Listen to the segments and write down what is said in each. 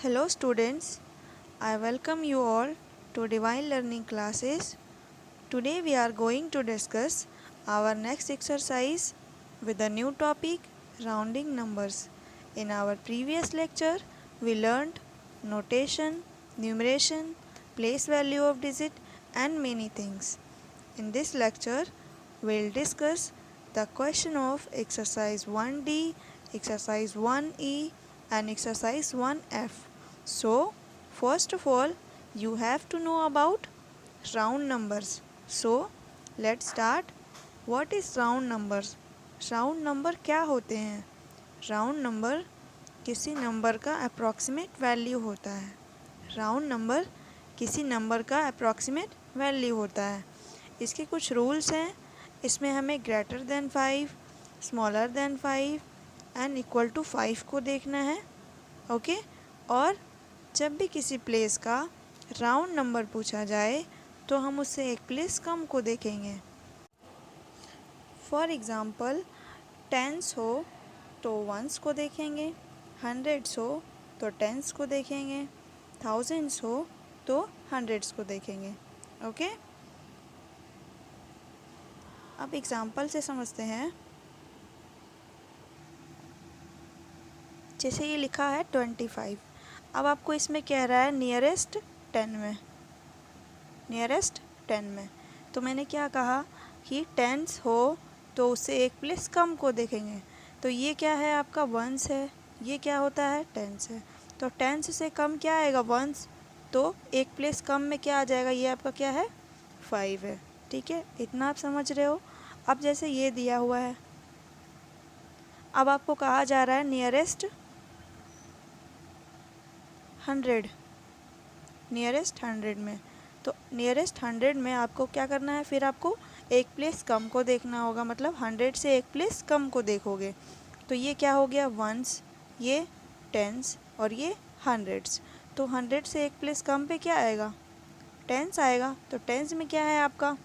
Hello students, I welcome you all to Divine Learning classes. Today we are going to discuss our next exercise with the new topic rounding numbers. In our previous lecture, we learned notation, numeration, place value of digit and many things. In this lecture, we'll discuss the question of exercise 1D, exercise 1E and exercise 1F. So, first of all, you have to know about round numbers. So, let's start. What is round numbers? Round number क्या होते हैं? Round number किसी number का approximate value होता है. Round number किसी number का approximate value होता है. इसके कुछ रूल्स हैं. इसमें हमें greater than 5, smaller than 5 and equal to 5 को देखना है. ओके. और जब भी किसी प्लेस का राउंड नंबर पूछा जाए तो हम उससे एक प्लेस कम को देखेंगे. फॉर एग्ज़ाम्पल, टेंस हो तो वंस को देखेंगे, हंड्रेड्स हो तो टेंस को देखेंगे, थाउजेंड्स हो तो हंड्रेड्स को देखेंगे. ओके. अब एग्ज़ाम्पल से समझते हैं. जैसे ये लिखा है 25. अब आपको इसमें कह रहा है नियरेस्ट 10 में. नियरेस्ट 10 में तो मैंने क्या कहा कि टेंस हो तो उससे एक प्लेस कम को देखेंगे. तो ये क्या है आपका वंस है. ये क्या होता है टेंस है. तो टेंस से कम क्या आएगा वंस. तो एक प्लेस कम में क्या आ जाएगा. ये आपका क्या है 5 है. ठीक है. इतना आप समझ रहे हो. अब जैसे ये दिया हुआ है. अब आपको कहा जा रहा है नियरेस्ट 100. नियरेस्ट 100 में. तो नियरेस्ट 100 में आपको क्या करना है. फिर आपको एक प्लेस कम को देखना होगा. मतलब 100 से एक प्लेस कम को देखोगे. तो ये क्या हो गया वंस, ये टेंस और ये हंड्रेड्स. तो 100 से एक प्लेस कम पे क्या आएगा टेंस आएगा. तो टेंस में क्या है आपका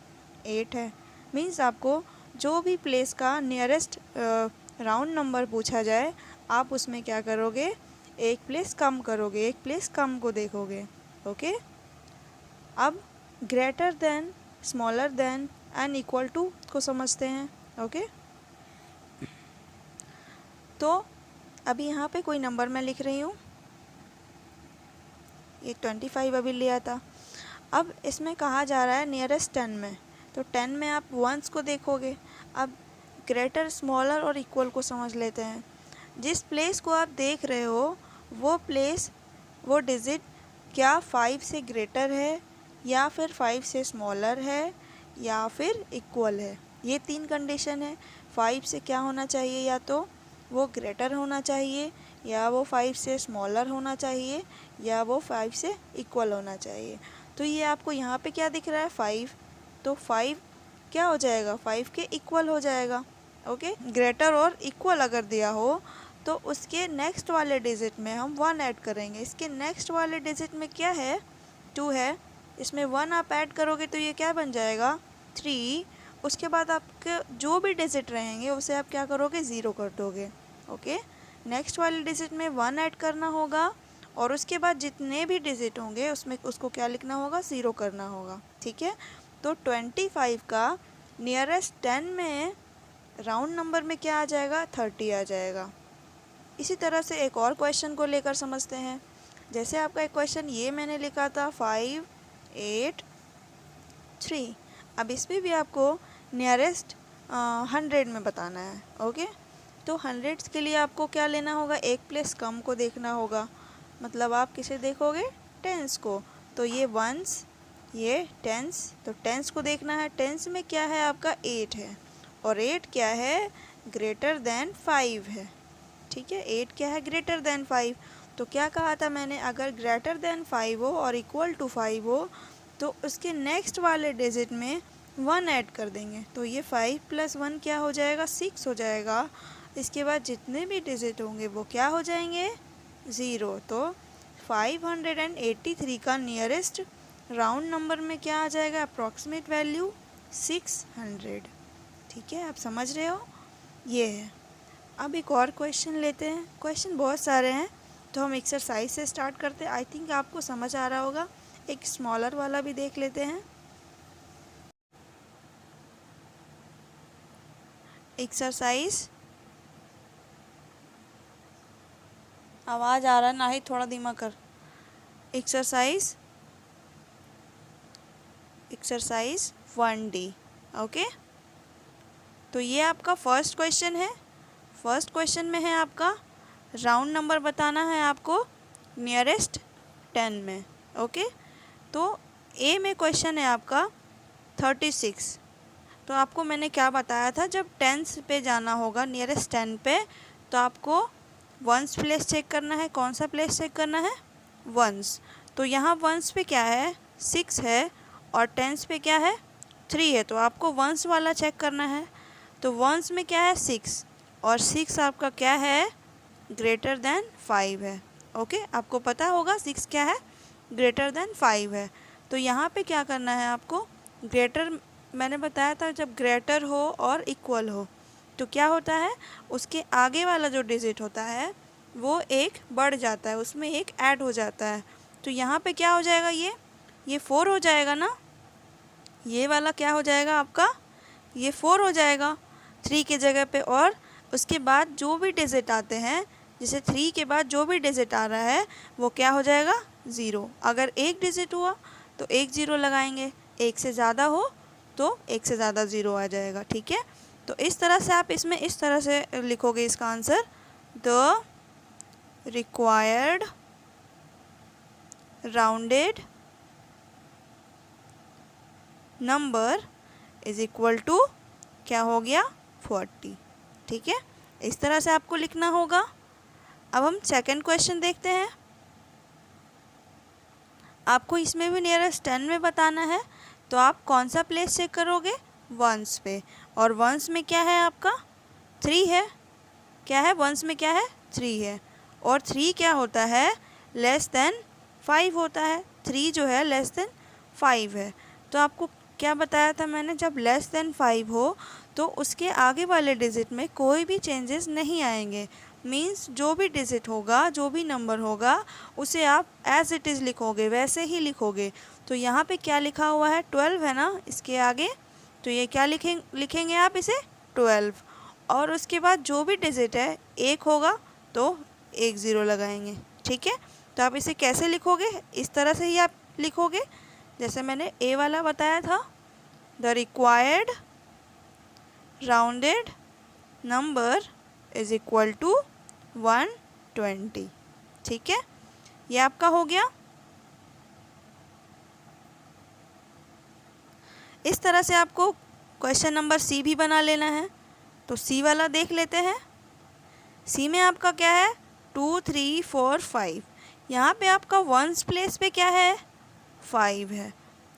8 है. मीन्स आपको जो भी प्लेस का नियरेस्ट राउंड नंबर पूछा जाए आप उसमें क्या करोगे एक प्लेस कम करोगे. एक प्लेस कम को देखोगे. ओके. अब greater than, smaller than and equal to को समझते हैं. ओके. तो अभी यहाँ पे कोई नंबर मैं लिख रही हूँ. ये 25 अभी लिया था. अब इसमें कहा जा रहा है नियरेस्ट 10 में. तो 10 में आप वंस को देखोगे. अब ग्रेटर, स्मॉलर और इक्वल को समझ लेते हैं. जिस प्लेस को आप देख रहे हो वो प्लेस, वो डिजिट क्या 5 से ग्रेटर है या फिर 5 से स्मॉलर है या फिर इक्वल है. ये 3 कंडीशन है. 5 से क्या होना चाहिए, या तो वो ग्रेटर होना चाहिए, या वो 5 से स्मॉलर होना चाहिए, या वो 5 से इक्वल होना चाहिए. तो ये आपको यहाँ पे क्या दिख रहा है 5. तो 5 क्या हो जाएगा 5 के इक्वल हो जाएगा. ओके. ग्रेटर और इक्वल अगर दिया हो तो उसके नेक्स्ट वाले डिजिट में हम 1 ऐड करेंगे. इसके नेक्स्ट वाले डिजिट में क्या है 2 है. इसमें 1 आप ऐड करोगे तो ये क्या बन जाएगा 3. उसके बाद आपके जो भी डिजिट रहेंगे उसे आप क्या करोगे 0 कर दोगे. ओके. नेक्स्ट वाले डिजिट में 1 ऐड करना होगा और उसके बाद जितने भी डिजिट होंगे उसमें उसको क्या लिखना होगा 0 करना होगा. ठीक है. तो 25 का नियरेस्ट 10 में राउंड नंबर में क्या आ जाएगा 30 आ जाएगा. इसी तरह से एक और क्वेश्चन को लेकर समझते हैं. जैसे आपका एक क्वेश्चन ये मैंने लिखा था 5, 8, 3. अब इसमें भी आपको नियरेस्ट 100 में बताना है. ओके. तो हंड्रेड्स के लिए आपको क्या लेना होगा एक प्लेस कम को देखना होगा. मतलब आप किसे देखोगे टेंस को. तो ये वंस, ये टेंस. तो टेंस को देखना है. टेंस में क्या है आपका 8 है और 8 क्या है ग्रेटर देन 5 है. ठीक है. 8 क्या है ग्रेटर देन 5. तो क्या कहा था मैंने, अगर ग्रेटर देन 5 हो और इक्वल टू 5 हो तो उसके नेक्स्ट वाले डिजिट में 1 ऐड कर देंगे. तो ये 5 + 1 क्या हो जाएगा 6 हो जाएगा. इसके बाद जितने भी डिजिट होंगे वो क्या हो जाएंगे 0. तो 583 का नियरेस्ट राउंड नंबर में क्या आ जाएगा अप्रॉक्सीमेट वैल्यू 600. ठीक है. आप समझ रहे हो. ये है. अब एक और क्वेश्चन लेते हैं. क्वेश्चन बहुत सारे हैं तो हम एक्सरसाइज से स्टार्ट करते हैं। आई थिंक आपको समझ आ रहा होगा। एक स्मॉलर वाला भी देख लेते हैं। एक्सरसाइज, आवाज़ आ रहा है ना ही, थोड़ा धीमा कर। Exercise 1D। ओके, तो ये आपका फर्स्ट क्वेश्चन है। फर्स्ट क्वेश्चन में है आपका राउंड नंबर बताना है आपको नियरेस्ट 10 में। ओके, तो ए में क्वेश्चन है आपका 36। तो आपको मैंने क्या बताया था, जब टेंस पे जाना होगा नियरेस्ट 10 पे, तो आपको वंस प्लेस चेक करना है। कौन सा प्लेस चेक करना है? वंस। तो यहाँ वंस पे क्या है? 6 है, और टेंस पे क्या है? 3 है। तो आपको वंस वाला चेक करना है। तो वंस में क्या है? 6, और 6 आपका क्या है? ग्रेटर देन 5 है। ओके, आपको पता होगा 6 क्या है? ग्रेटर देन 5 है। तो यहाँ पे क्या करना है आपको? ग्रेटर, मैंने बताया था जब ग्रेटर हो और इक्वल हो तो क्या होता है, उसके आगे वाला जो डिजिट होता है वो एक बढ़ जाता है, उसमें एक ऐड हो जाता है। तो यहाँ पे क्या हो जाएगा? ये 4 हो जाएगा ना। ये वाला क्या हो जाएगा आपका? ये 4 हो जाएगा 3 के जगह पे। और उसके बाद जो भी डिजिट आते हैं, जैसे 3 के बाद जो भी डिजिट आ रहा है वो क्या हो जाएगा? 0। अगर एक डिजिट हुआ तो एक 0 लगाएंगे, एक से ज़्यादा हो तो एक से ज़्यादा 0 आ जाएगा। ठीक है, तो इस तरह से आप इसमें इस तरह से लिखोगे इसका answer, the required rounded number is equal to, क्या हो गया? 40। ठीक है, इस तरह से आपको लिखना होगा। अब हम सेकंड क्वेश्चन देखते हैं। आपको इसमें भी नियरेस्ट 10 में बताना है, तो आप कौन सा प्लेस चेक करोगे? वंस पे। और वंस में क्या है आपका? 3 है। क्या है? वंस में क्या है? 3 है। और 3 क्या होता है? लेस देन 5 होता है। 3 जो है लेस देन 5 है। तो आपको क्या बताया था मैंने, जब लेस देन 5 हो तो उसके आगे वाले डिजिट में कोई भी चेंजेस नहीं आएंगे। मींस जो भी डिजिट होगा, जो भी नंबर होगा, उसे आप एज इट इज़ लिखोगे, वैसे ही लिखोगे। तो यहाँ पे क्या लिखा हुआ है? 12 है ना इसके आगे, तो ये क्या लिखेंगे आप इसे? 12। और उसके बाद जो भी डिजिट है एक होगा तो एक 0 लगाएंगे। ठीक है, तो आप इसे कैसे लिखोगे? इस तरह से ही आप लिखोगे जैसे मैंने ए वाला बताया था, the required rounded number is equal to 120। ठीक है, ये आपका हो गया। इस तरह से आपको क्वेश्चन नंबर सी भी बना लेना है। तो सी वाला देख लेते हैं। सी में आपका क्या है? 2, 3, 4, 5। यहाँ पे आपका वंस प्लेस पे क्या है? 5 है।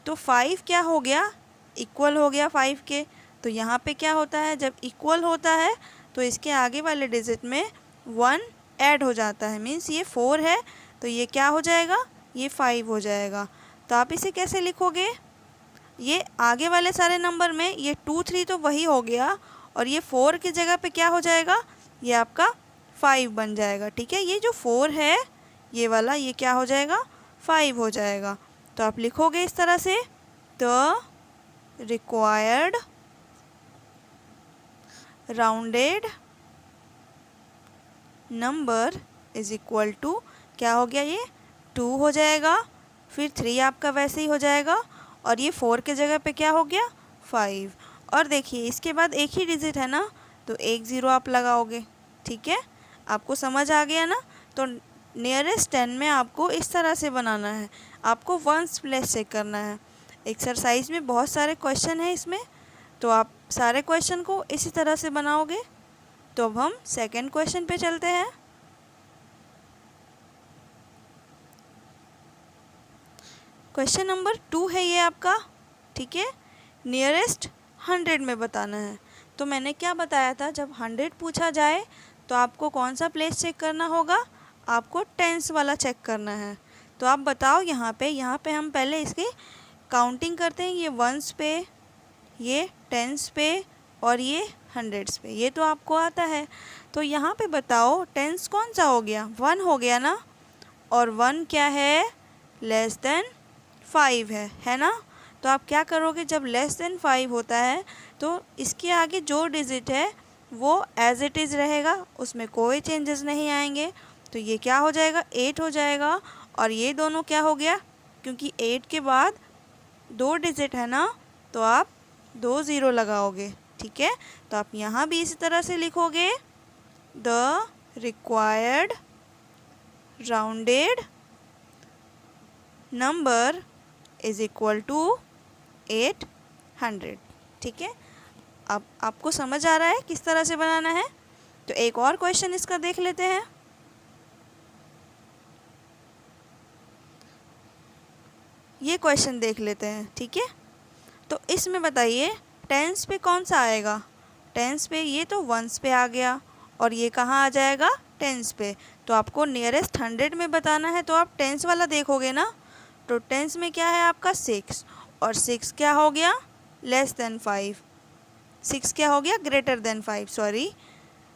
तो 5 क्या हो गया? इक्वल हो गया 5 के। तो यहाँ पे क्या होता है, जब इक्वल होता है तो इसके आगे वाले डिजिट में 1 ऐड हो जाता है। मीन्स ये 4 है तो ये क्या हो जाएगा? ये 5 हो जाएगा। तो आप इसे कैसे लिखोगे? ये आगे वाले सारे नंबर में ये 2, 3 तो वही हो गया, और ये 4 की जगह पे क्या हो जाएगा? ये आपका 5 बन जाएगा। ठीक है, ये जो 4 है ये वाला, ये क्या हो जाएगा? 5 हो जाएगा। तो आप लिखोगे इस तरह से, the required rounded number is equal to, क्या हो गया? ये 2 हो जाएगा, फिर 3 आपका वैसे ही हो जाएगा, और ये 4 के जगह पे क्या हो गया? 5। और देखिए इसके बाद एक ही डिजिट है ना, तो एक 0 आप लगाओगे। ठीक है, आपको समझ आ गया ना। तो नियरेस्ट 10 में आपको इस तरह से बनाना है, आपको वंस प्लेस चेक करना है। एक्सरसाइज में बहुत सारे क्वेश्चन हैं इसमें, तो आप सारे क्वेश्चन को इसी तरह से बनाओगे। तो अब हम सेकंड क्वेश्चन पे चलते हैं। क्वेश्चन नंबर 2 है ये आपका। ठीक है, नियरेस्ट 100 में बताना है। तो मैंने क्या बताया था, जब 100 पूछा जाए तो आपको कौन सा प्लेस चेक करना होगा? आपको टेंस वाला चेक करना है। तो आप बताओ यहाँ पे हम पहले इसकी काउंटिंग करते हैं। ये वंस पे, ये टेंस पे, और ये हंड्रेड्स पे, ये तो आपको आता है। तो यहाँ पे बताओ टेंस कौन सा हो गया, 1 हो गया ना, और 1 क्या है, लेस देन 5 है ना। तो आप क्या करोगे, जब लेस देन 5 होता है तो इसके आगे जो डिजिट है वो एज इट इज़ रहेगा, उसमें कोई चेंजेस नहीं आएंगे। तो ये क्या हो जाएगा, 8 हो जाएगा। और ये दोनों क्या हो गया, क्योंकि 8 के बाद 2 डिजिट है ना, तो आप 2 ज़ीरो लगाओगे, ठीक है। तो आप यहाँ भी इसी तरह से लिखोगे, the required rounded number is equal to 800, ठीक है। अब आपको समझ आ रहा है किस तरह से बनाना है। तो एक और क्वेश्चन इसका देख लेते हैं। ये क्वेश्चन देख लेते हैं, ठीक है। तो इसमें बताइए टेंस पे कौन सा आएगा, टेंस पे ये तो वंस पे आ गया, और ये कहाँ आ जाएगा, टेंस पे। तो आपको नियरेस्ट 100 में बताना है तो आप टेंस वाला देखोगे ना। तो टेंस में क्या है आपका 6, और 6 क्या हो गया, लेस देन 5, 6 क्या हो गया, greater than 5, sorry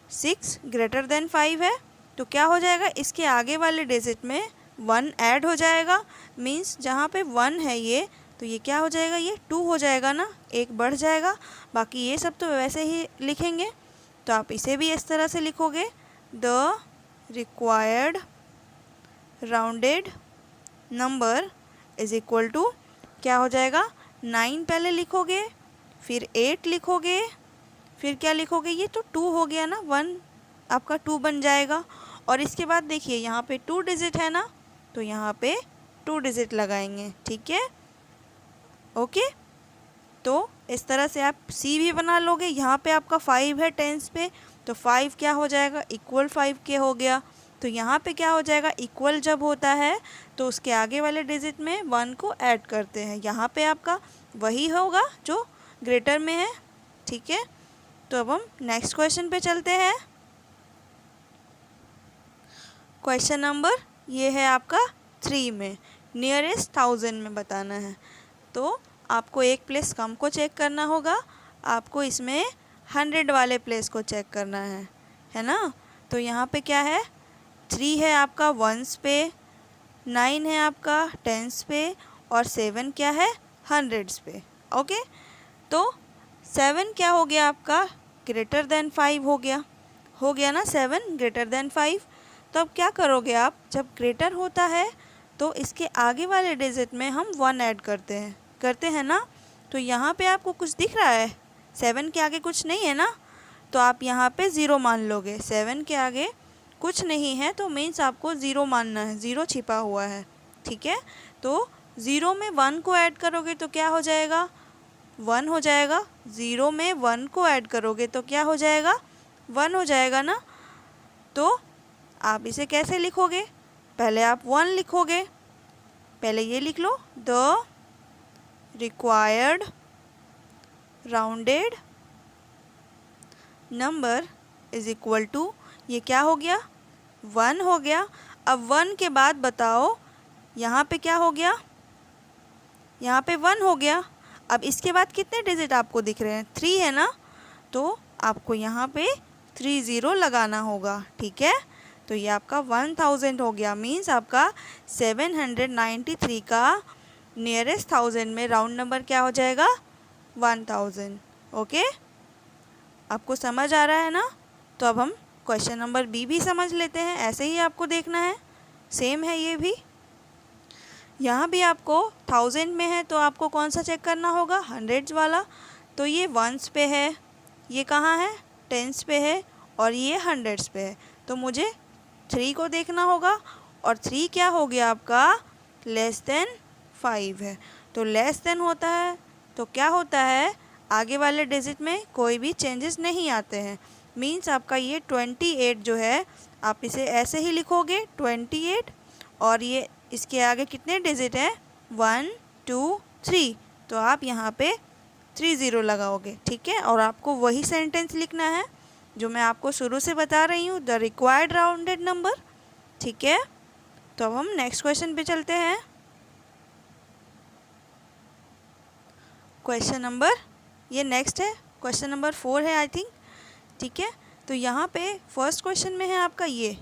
6 greater than 5 है। तो क्या हो जाएगा, इसके आगे वाले डिजिट में 1 ऐड हो जाएगा, मीन्स जहाँ पे 1 है ये, तो ये क्या हो जाएगा, ये 2 हो जाएगा ना, एक बढ़ जाएगा। बाकी ये सब तो वैसे ही लिखेंगे। तो आप इसे भी इस तरह से लिखोगे, the required rounded number is equal to, क्या हो जाएगा, 9 पहले लिखोगे, फिर 8 लिखोगे, फिर क्या लिखोगे, ये तो 2 हो गया ना, 1 आपका 2 बन जाएगा। और इसके बाद देखिए यहाँ पे 2 डिजिट है ना, तो यहाँ पे 2 डिजिट लगाएंगे, ठीक है, ओके। तो इस तरह से आप सी भी बना लोगे। यहाँ पे आपका 5 है टेंस पे, तो 5 क्या हो जाएगा, इक्वल 5 के हो गया। तो यहाँ पे क्या हो जाएगा, इक्वल जब होता है तो उसके आगे वाले डिजिट में 1 को ऐड करते हैं, यहाँ पे आपका वही होगा जो ग्रेटर में है, ठीक है। तो अब हम नेक्स्ट क्वेश्चन पे चलते हैं। क्वेश्चन नंबर ये है आपका 3 में, नियरेस्ट 1000 में बताना है। तो आपको एक प्लेस कम को चेक करना होगा, आपको इसमें 100 वाले प्लेस को चेक करना है ना। तो यहाँ पे क्या है, 3 है आपका वंस पे, 9 है आपका टेंस पे, और 7 क्या है, हंड्रेड्स पे, ओके। तो 7 क्या हो गया आपका, ग्रेटर देन 5 हो गया ना, 7 ग्रेटर देन 5। तो अब क्या करोगे आप, जब ग्रेटर होता है तो इसके आगे वाले डिजिट में हम 1 ऐड करते हैं ना। तो यहाँ पे आपको कुछ दिख रहा है, 7 के आगे कुछ नहीं है ना, तो आप यहाँ पे 0 मान लोगे। 7 के आगे कुछ नहीं है तो मीन्स आपको 0 मानना है, 0 छिपा हुआ है, ठीक है। तो 0 में 1 को ऐड करोगे तो क्या हो जाएगा, 1 हो जाएगा। 0 में 1 को ऐड करोगे तो क्या हो जाएगा, 1 हो जाएगा ना। तो आप इसे कैसे लिखोगे, पहले आप 1 लिखोगे, पहले ये लिख लो, the required rounded number is equal to, ये क्या हो गया, 1 हो गया। अब 1 के बाद बताओ यहाँ पे क्या हो गया, यहाँ पे 1 हो गया। अब इसके बाद कितने डिजिट आपको दिख रहे हैं, 3 है ना, तो आपको यहाँ पे 3 ज़ीरो लगाना होगा, ठीक है। तो ये आपका 1000 हो गया, मीन्स आपका 793 का नियरेस्ट 1000 में राउंड नंबर क्या हो जाएगा, 1000, ओके। आपको समझ आ रहा है ना। तो अब हम क्वेश्चन नंबर बी भी समझ लेते हैं, ऐसे ही आपको देखना है, सेम है ये भी। यहाँ भी आपको 1000 में है तो आपको कौन सा चेक करना होगा, हंड्रेड्स वाला। तो ये वंस पे है, ये कहाँ है, टेंस पे है, और ये हंड्रेड्स पे है। तो मुझे 3 को देखना होगा, और 3 क्या हो गया आपका, लेस देन 5 है। तो लेस देन होता है तो क्या होता है, आगे वाले डिजिट में कोई भी चेंजेस नहीं आते हैं, मीन्स आपका ये 28 जो है आप इसे ऐसे ही लिखोगे 28, और ये इसके आगे कितने डिजिट हैं, 1 2 3, तो आप यहाँ पे 3 ज़ीरो लगाओगे, ठीक है। और आपको वही सेंटेंस लिखना है जो मैं आपको शुरू से बता रही हूँ, द रिक्वायर्ड राउंडेड नंबर, ठीक है। तो अब हम नेक्स्ट क्वेश्चन पे चलते हैं। क्वेश्चन नंबर ये नेक्स्ट है क्वेश्चन नंबर 4 है आई थिंक, ठीक है। तो यहाँ पे फर्स्ट क्वेश्चन में है आपका ये,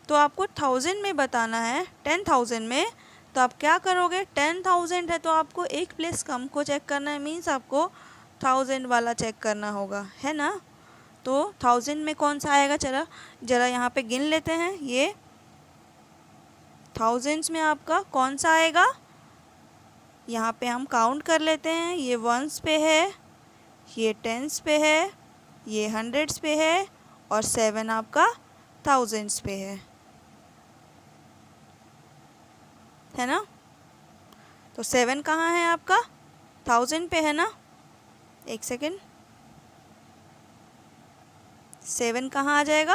तो आपको 1000 में बताना है, 10,000 में। तो आप क्या करोगे, 10,000 है तो आपको एक प्लेस कम को चेक करना है, मीन्स आपको 1000 वाला चेक करना होगा, है ना। तो 1000 में कौन सा आएगा, चला जरा यहाँ पे गिन लेते हैं। ये 1000s में आपका कौन सा आएगा, यहाँ पे हम काउंट कर लेते हैं। ये 1s पे है, ये 10s पे है, ये 100s पे है, और 7 आपका 1000s पे है ना। तो 7 कहाँ है आपका, 1000 पे है ना। एक सेकेंड, 7 कहाँ आ जाएगा,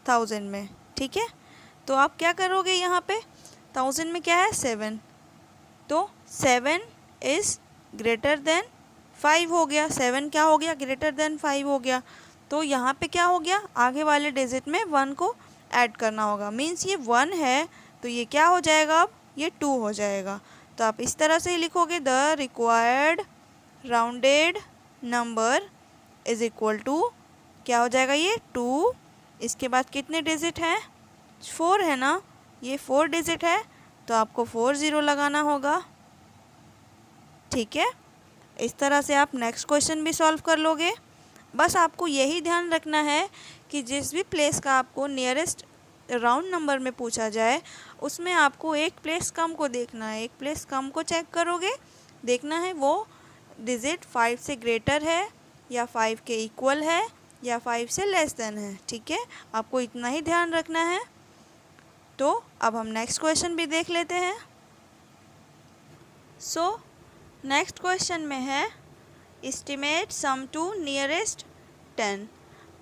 1000 में, ठीक है। तो आप क्या करोगे, यहाँ पे 1000 में क्या है, 7, तो 7 इज़ ग्रेटर देन 5 हो गया। 7 क्या हो गया, ग्रेटर देन 5 हो गया। तो यहाँ पे क्या हो गया, आगे वाले डिजिट में 1 को ऐड करना होगा, मीन्स ये 1 है तो ये क्या हो जाएगा, अब ये 2 हो जाएगा। तो आप इस तरह से ही लिखोगे, the required rounded number is equal to, क्या हो जाएगा, ये 2। इसके बाद कितने डिजिट हैं, 4 है ना, ये 4 डिजिट है तो आपको 4 0 लगाना होगा, ठीक है। इस तरह से आप नेक्स्ट क्वेश्चन भी सॉल्व कर लोगे। बस आपको यही ध्यान रखना है कि जिस भी प्लेस का आपको नियरेस्ट राउंड नंबर में पूछा जाए उसमें आपको एक प्लेस कम को देखना है, एक प्लेस कम को चेक करोगे, देखना है वो डिजिट 5 से ग्रेटर है या 5 के इक्वल है या 5 से लेस देन है, ठीक है। आपको इतना ही ध्यान रखना है। तो अब हम नेक्स्ट क्वेश्चन भी देख लेते हैं। सो नेक्स्ट क्वेश्चन में है, एस्टिमेट सम टू नियरेस्ट 10।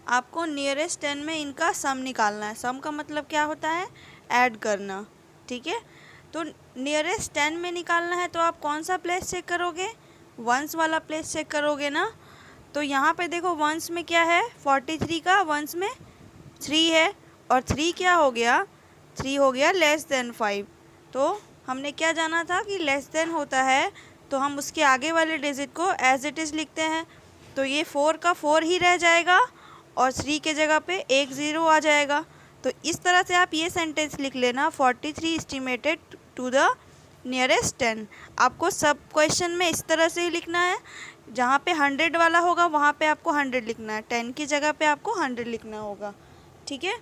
आपको नियरेस्ट 10 में इनका सम निकालना है। सम का मतलब क्या होता है, ऐड करना, ठीक है। तो नियरेस्ट 10 में निकालना है तो आप कौन सा प्लेस चेक करोगे, 1s वाला प्लेस चेक करोगे ना। तो यहाँ पे देखो 1s में क्या है, 43 का 1s में 3 है, और 3 क्या हो गया, 3 हो गया लेस देन 5। तो हमने क्या जाना था कि लेस देन होता है तो हम उसके आगे वाले डिजिट को एज इट इज़ लिखते हैं। तो ये 4 का 4 ही रह जाएगा और 3 के जगह पे एक 0 आ जाएगा। तो इस तरह से आप ये सेंटेंस लिख लेना, 43 एस्टिमेटेड टू द नियरेस्ट 10। आपको सब क्वेश्चन में इस तरह से ही लिखना है, जहाँ पे 100 वाला होगा वहाँ पे आपको 100 लिखना है, 10 की जगह पे आपको 100 लिखना होगा, ठीक है।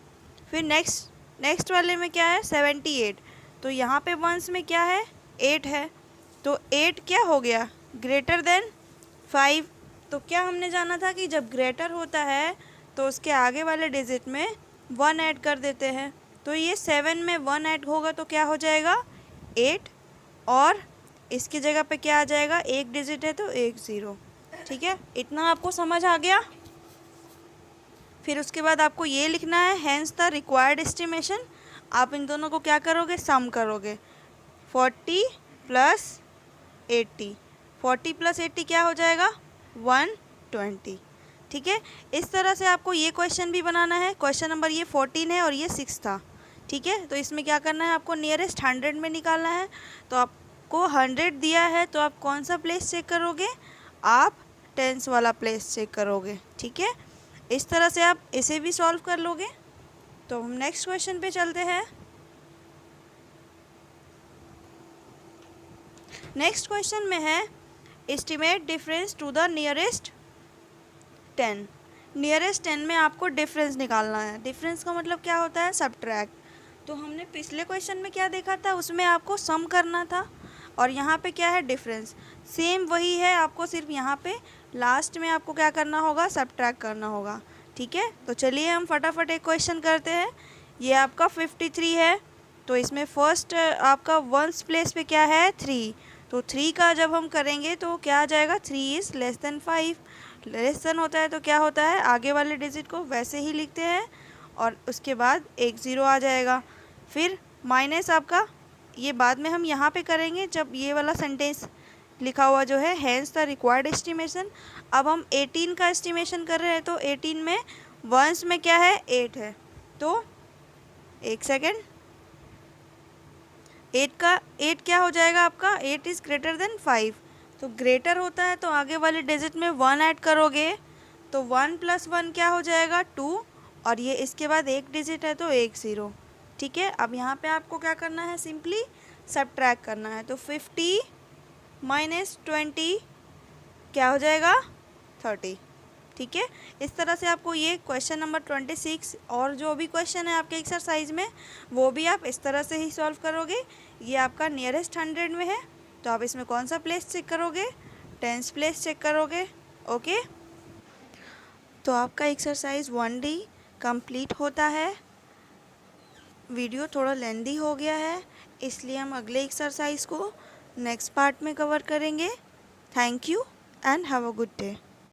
फिर नेक्स्ट वाले में क्या है, 78। तो यहाँ पे 1s में क्या है, 8 है, तो 8 क्या हो गया, ग्रेटर देन 5। तो क्या हमने जाना था कि जब ग्रेटर होता है तो उसके आगे वाले डिजिट में 1 ऐड कर देते हैं। तो ये 7 में 1 ऐड होगा तो क्या हो जाएगा, 8, और इसकी जगह पे क्या आ जाएगा, एक डिजिट है तो एक 0, ठीक है। इतना आपको समझ आ गया। फिर उसके बाद आपको ये लिखना है, हैंस द रिक्वायर्ड एस्टिमेशन। आप इन दोनों को क्या करोगे, सम करोगे, 40 + 80। 40 + 80 क्या हो जाएगा, 120, ठीक है। इस तरह से आपको ये क्वेश्चन भी बनाना है। क्वेश्चन नंबर ये 14 है और ये 6 था, ठीक है। तो इसमें क्या करना है, आपको नियरेस्ट 100 में निकालना है। तो आपको 100 दिया है तो आप कौन सा प्लेस चेक करोगे, आप 10s वाला प्लेस चेक करोगे, ठीक है। इस तरह से आप इसे भी सॉल्व कर लोगे। तो हम नेक्स्ट क्वेश्चन पे चलते हैं। नेक्स्ट क्वेश्चन में है, estimate difference to the nearest 10। Nearest 10 में आपको डिफरेंस निकालना है। डिफरेंस का मतलब क्या होता है, सब्ट्रैक्ट। तो हमने पिछले क्वेश्चन में क्या देखा था, उसमें आपको सम करना था, और यहाँ पे क्या है, डिफरेंस। सेम वही है, आपको सिर्फ यहाँ पे लास्ट में आपको क्या करना होगा, सब्ट्रैक्ट करना होगा, ठीक है। तो चलिए हम फटाफट एक क्वेश्चन करते हैं। ये आपका 53 है, तो इसमें फर्स्ट आपका 1s प्लेस पे क्या है, 3। तो 3 का जब हम करेंगे तो क्या आ जाएगा, 3 is less than 5। Less than होता है तो क्या होता है, आगे वाले डिजिट को वैसे ही लिखते हैं और उसके बाद एक 0 आ जाएगा। फिर माइनस आपका, ये बाद में हम यहाँ पे करेंगे जब ये वाला सेंटेंस लिखा हुआ जो है, हैंस द रिक्वायर्ड एस्टिमेशन। अब हम 18 का एस्टिमेशन कर रहे हैं, तो 18 में 1s में क्या है, 8 है। तो एक सेकेंड, 8 क्या हो जाएगा आपका, 8 इज़ ग्रेटर देन 5। तो ग्रेटर होता है तो आगे वाले डिजिट में 1 ऐड करोगे तो 1 + 1 क्या हो जाएगा 2, और ये इसके बाद एक डिजिट है तो एक 0। ठीक है, अब यहाँ पे आपको क्या करना है, सिंपली सब्ट्रैक्ट करना है। तो 50 - 20 क्या हो जाएगा 30। ठीक है, इस तरह से आपको ये क्वेश्चन नंबर 26 और जो भी क्वेश्चन है आपके एक्सरसाइज में वो भी आप इस तरह से ही सॉल्व करोगे। ये आपका नियरेस्ट 100 में है तो आप इसमें कौन सा प्लेस चेक करोगे, 10th प्लेस चेक करोगे। ओके, तो आपका एक्सरसाइज 1D कंप्लीट होता है। वीडियो थोड़ा लेंदी हो गया है इसलिए हम अगले एक्सरसाइज को नेक्स्ट पार्ट में कवर करेंगे। Thank you and have a good day.